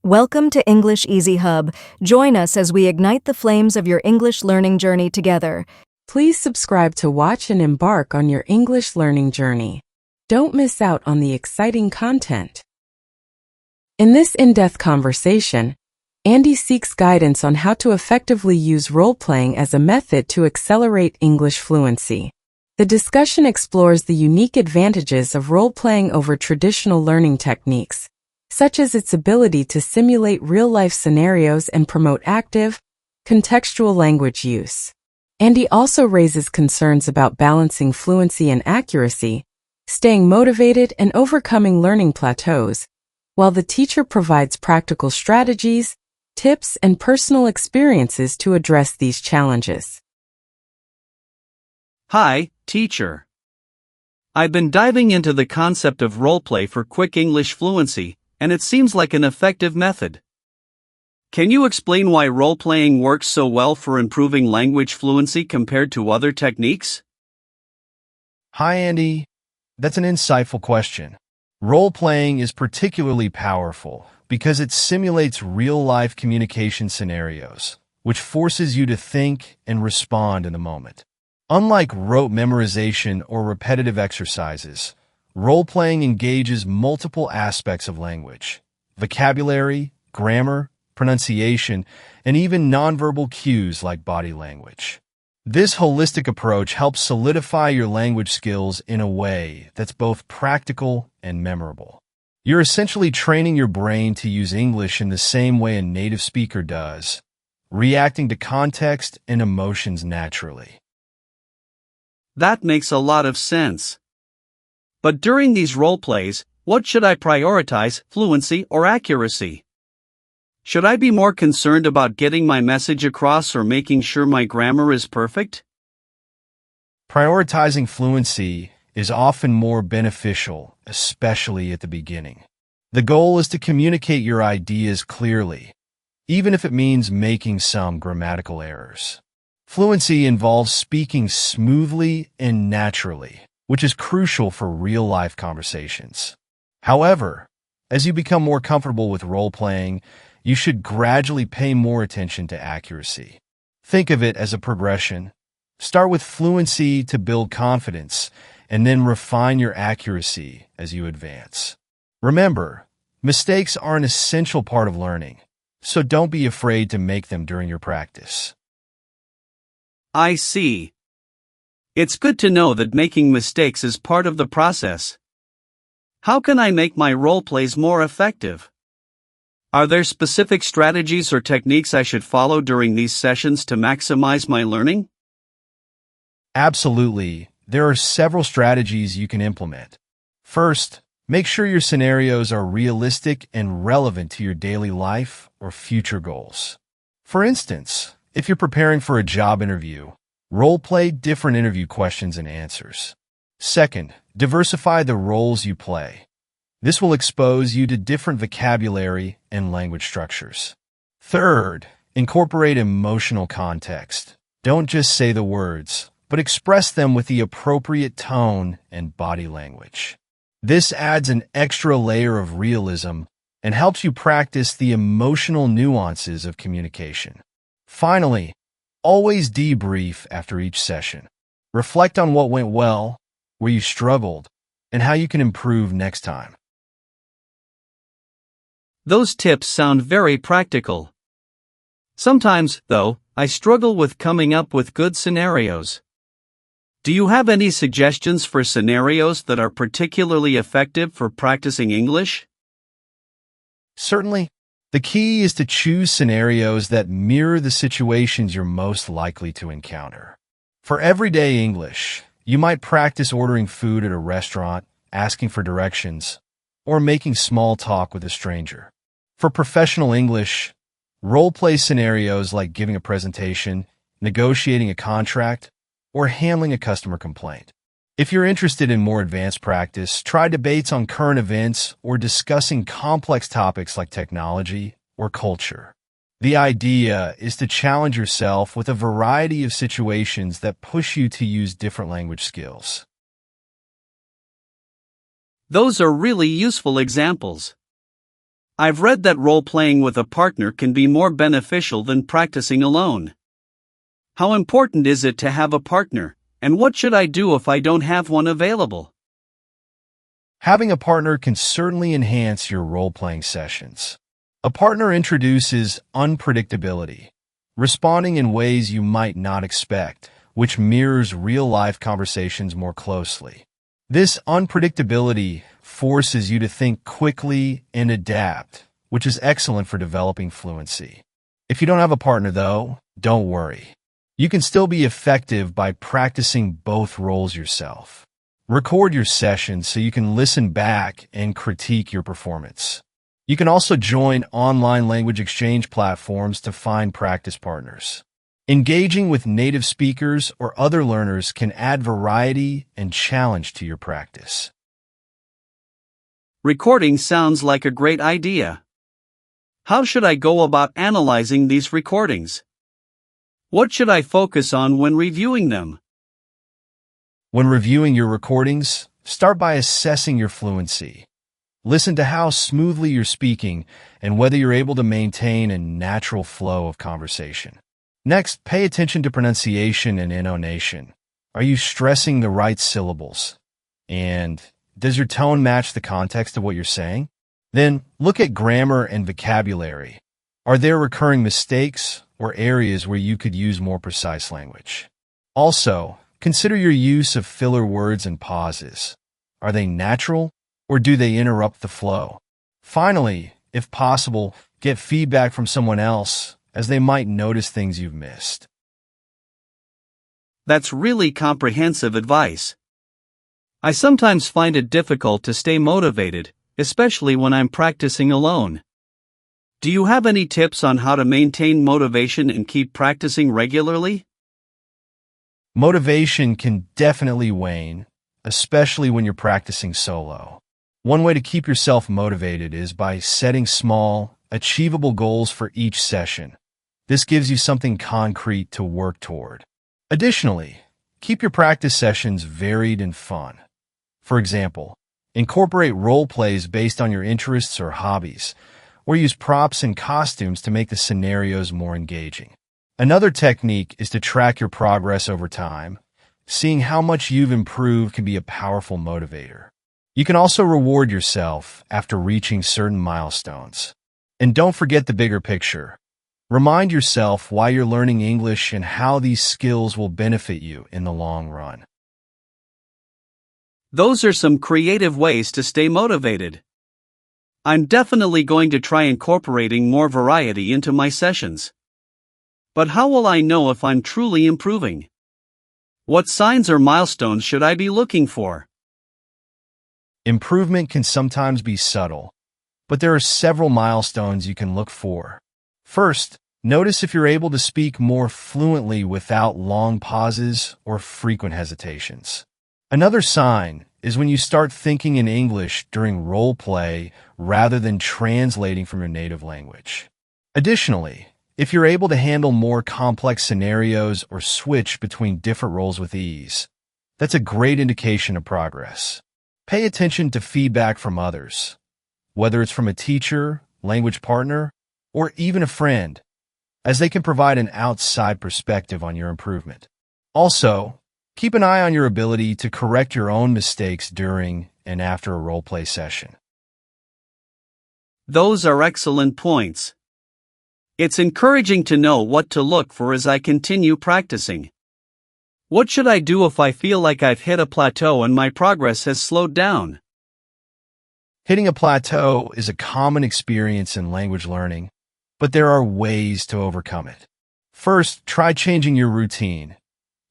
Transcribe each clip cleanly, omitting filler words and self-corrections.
Welcome to English Easy Hub. Join us as we ignite the flames of your English learning journey together. Please subscribe to watch and embark on your English learning journey. Don't miss out on the exciting content. In this in-depth conversation, Andy seeks guidance on how to effectively use role-playing as a method to accelerate English fluency. The discussion explores the unique advantages of role-playing over traditional learning techniques, such as its ability to simulate real-life scenarios and promote active, contextual language use. Andy also raises concerns about balancing fluency and accuracy, staying motivated and overcoming learning plateaus, while the teacher provides practical strategies, tips, and personal experiences to address these challenges. Hi, teacher. I've been diving into the concept of roleplay for quick English fluency, and it seems like an effective method. Can you explain why role-playing works so well for improving language fluency compared to other techniques? Hi, Andy. That's an insightful question. Role-playing is particularly powerful because it simulates real-life communication scenarios, which forces you to think and respond in the moment. Unlike rote memorization or repetitive exercises, role-playing engages multiple aspects of language: vocabulary, grammar, pronunciation, and even nonverbal cues like body language. This holistic approach helps solidify your language skills in a way that's both practical and memorable. You're essentially training your brain to use English in the same way a native speaker does, reacting to context and emotions naturally. That makes a lot of sense. But during these role plays, what should I prioritize, fluency or accuracy? Should I be more concerned about getting my message across or making sure my grammar is perfect? Prioritizing fluency is often more beneficial, especially at the beginning. The goal is to communicate your ideas clearly, even if it means making some grammatical errors. Fluency involves speaking smoothly and naturally, which is crucial for real-life conversations. However, as you become more comfortable with role-playing, you should gradually pay more attention to accuracy. Think of it as a progression. Start with fluency to build confidence, and then refine your accuracy as you advance. Remember, mistakes are an essential part of learning, so don't be afraid to make them during your practice. I see. It's good to know that making mistakes is part of the process. How can I make my role plays more effective? Are there specific strategies or techniques I should follow during these sessions to maximize my learning? Absolutely. There are several strategies you can implement. First, make sure your scenarios are realistic and relevant to your daily life or future goals. For instance, if you're preparing for a job interview, role-play different interview questions and answers. Second, diversify the roles you play. This will expose you to different vocabulary and language structures. Third, incorporate emotional context. Don't just say the words, but express them with the appropriate tone and body language. This adds an extra layer of realism and helps you practice the emotional nuances of communication. Finally, always debrief after each session. Reflect on what went well, where you struggled, and how you can improve next time. Those tips sound very practical. Sometimes, though, I struggle with coming up with good scenarios. Do you have any suggestions for scenarios that are particularly effective for practicing English? Certainly. The key is to choose scenarios that mirror the situations you're most likely to encounter. For everyday English, you might practice ordering food at a restaurant, asking for directions, or making small talk with a stranger. For professional English, role-play scenarios like giving a presentation, negotiating a contract, or handling a customer complaint. If you're interested in more advanced practice, try debates on current events or discussing complex topics like technology or culture. The idea is to challenge yourself with a variety of situations that push you to use different language skills. Those are really useful examples. I've read that role-playing with a partner can be more beneficial than practicing alone. How important is it to have a partner, and what should I do if I don't have one available? Having a partner can certainly enhance your role-playing sessions. A partner introduces unpredictability, responding in ways you might not expect, which mirrors real-life conversations more closely. This unpredictability forces you to think quickly and adapt, which is excellent for developing fluency. If you don't have a partner, though, don't worry. You can still be effective by practicing both roles yourself. Record your sessions so you can listen back and critique your performance. You can also join online language exchange platforms to find practice partners. Engaging with native speakers or other learners can add variety and challenge to your practice. Recording sounds like a great idea. How should I go about analyzing these recordings? What should I focus on when reviewing them? When reviewing your recordings, start by assessing your fluency. Listen to how smoothly you're speaking and whether you're able to maintain a natural flow of conversation. Next, pay attention to pronunciation and intonation. Are you stressing the right syllables? And does your tone match the context of what you're saying? Then, look at grammar and vocabulary. Are there recurring mistakes or areas where you could use more precise language? Also, consider your use of filler words and pauses. Are they natural, or do they interrupt the flow? Finally, if possible, get feedback from someone else, as they might notice things you've missed. That's really comprehensive advice. I sometimes find it difficult to stay motivated, especially when I'm practicing alone. Do you have any tips on how to maintain motivation and keep practicing regularly? Motivation can definitely wane, especially when you're practicing solo. One way to keep yourself motivated is by setting small, achievable goals for each session. This gives you something concrete to work toward. Additionally, keep your practice sessions varied and fun. For example, incorporate role plays based on your interests or hobbies, or use props and costumes to make the scenarios more engaging. Another technique is to track your progress over time. Seeing how much you've improved can be a powerful motivator. You can also reward yourself after reaching certain milestones. And don't forget the bigger picture. Remind yourself why you're learning English and how these skills will benefit you in the long run. Those are some creative ways to stay motivated. I'm definitely going to try incorporating more variety into my sessions. But how will I know if I'm truly improving? What signs or milestones should I be looking for? Improvement can sometimes be subtle, but there are several milestones you can look for. First, notice if you're able to speak more fluently without long pauses or frequent hesitations. Another sign is when you start thinking in English during role play rather than translating from your native language. Additionally, if you're able to handle more complex scenarios or switch between different roles with ease, that's a great indication of progress. Pay attention to feedback from others, whether it's from a teacher, language partner, or even a friend, as they can provide an outside perspective on your improvement. Also, keep an eye on your ability to correct your own mistakes during and after a role-play session. Those are excellent points. It's encouraging to know what to look for as I continue practicing. What should I do if I feel like I've hit a plateau and my progress has slowed down? Hitting a plateau is a common experience in language learning, but there are ways to overcome it. First, try changing your routine.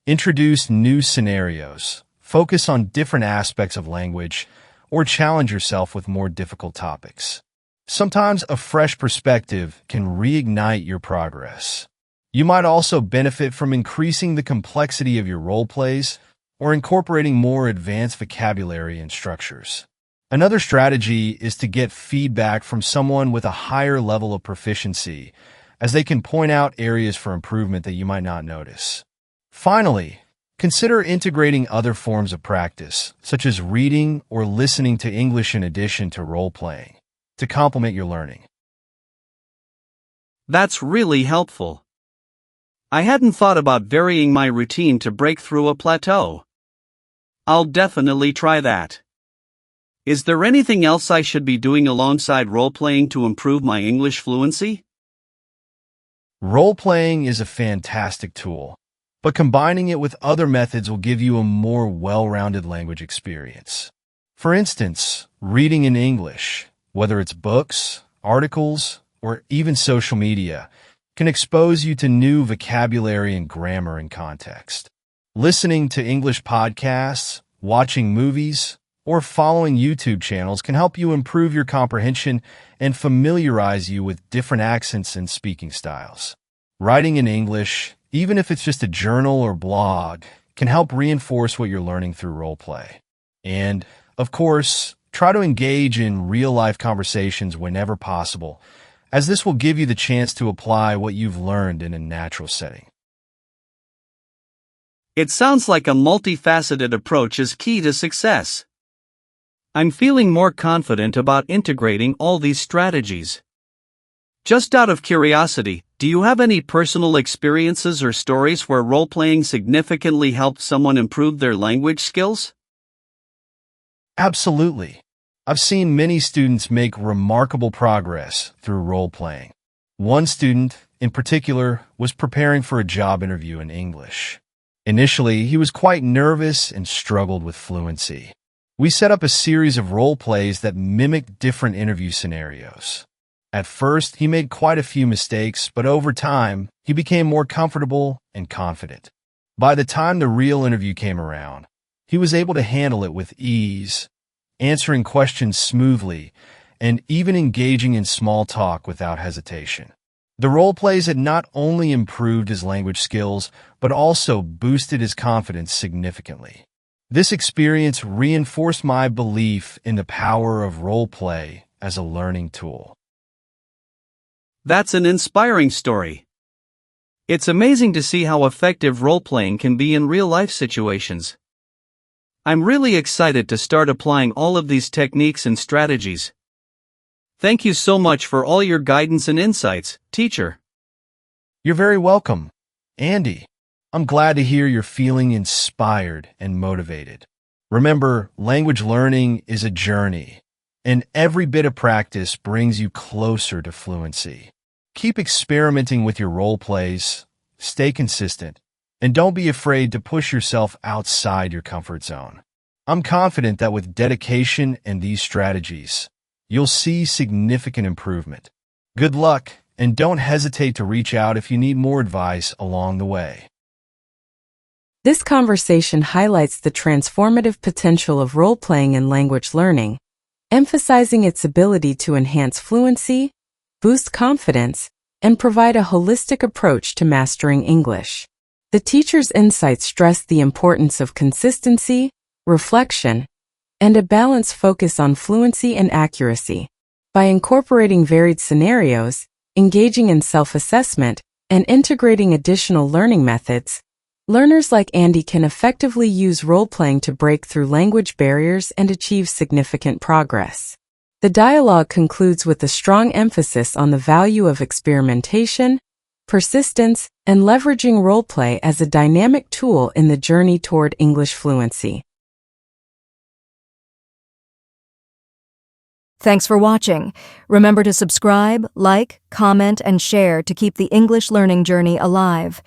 Introduce new scenarios, focus on different aspects of language, or challenge yourself with more difficult topics. Sometimes a fresh perspective can reignite your progress. You might also benefit from increasing the complexity of your role plays or incorporating more advanced vocabulary and structures. Another strategy is to get feedback from someone with a higher level of proficiency, as they can point out areas for improvement that you might not notice. Finally, consider integrating other forms of practice, such as reading or listening to English in addition to role-playing. to complement your learning. That's really helpful. I hadn't thought about varying my routine to break through a plateau. I'll definitely try that. Is there anything else I should be doing alongside role-playing to improve my English fluency? Role-playing is a fantastic tool, but combining it with other methods will give you a more well-rounded language experience. For instance, reading in English, whether it's books, articles, or even social media, can expose you to new vocabulary and grammar and context. Listening to English podcasts, watching movies, or following YouTube channels can help you improve your comprehension and familiarize you with different accents and speaking styles. Writing in English, even if it's just a journal or blog, can help reinforce what you're learning through role-play. And, of course, try to engage in real-life conversations whenever possible, as this will give you the chance to apply what you've learned in a natural setting. It sounds like a multifaceted approach is key to success. I'm feeling more confident about integrating all these strategies. Just out of curiosity, do you have any personal experiences or stories where role-playing significantly helped someone improve their language skills? Absolutely. I've seen many students make remarkable progress through role-playing. One student, in particular, was preparing for a job interview in English. Initially, he was quite nervous and struggled with fluency. We set up a series of role plays that mimicked different interview scenarios. At first, he made quite a few mistakes, but over time, he became more comfortable and confident. By the time the real interview came around, he was able to handle it with ease, answering questions smoothly, and even engaging in small talk without hesitation. The role plays had not only improved his language skills, but also boosted his confidence significantly. This experience reinforced my belief in the power of role play as a learning tool. That's an inspiring story. It's amazing to see how effective role-playing can be in real-life situations. I'm really excited to start applying all of these techniques and strategies. Thank you so much for all your guidance and insights, teacher. You're very welcome, Andy. I'm glad to hear you're feeling inspired and motivated. Remember, language learning is a journey, and every bit of practice brings you closer to fluency. Keep experimenting with your role plays, stay consistent, and don't be afraid to push yourself outside your comfort zone. I'm confident that with dedication and these strategies, you'll see significant improvement. Good luck, and don't hesitate to reach out if you need more advice along the way. This conversation highlights the transformative potential of role-playing in language learning, emphasizing its ability to enhance fluency, boost confidence, and provide a holistic approach to mastering English. The teacher's insights stress the importance of consistency, reflection, and a balanced focus on fluency and accuracy. By incorporating varied scenarios, engaging in self-assessment, and integrating additional learning methods, learners like Andy can effectively use role-playing to break through language barriers and achieve significant progress. The dialogue concludes with a strong emphasis on the value of experimentation, persistence, and leveraging role-play as a dynamic tool in the journey toward English fluency. Thanks for watching. Remember to subscribe, like, comment, and share to keep the English learning journey alive.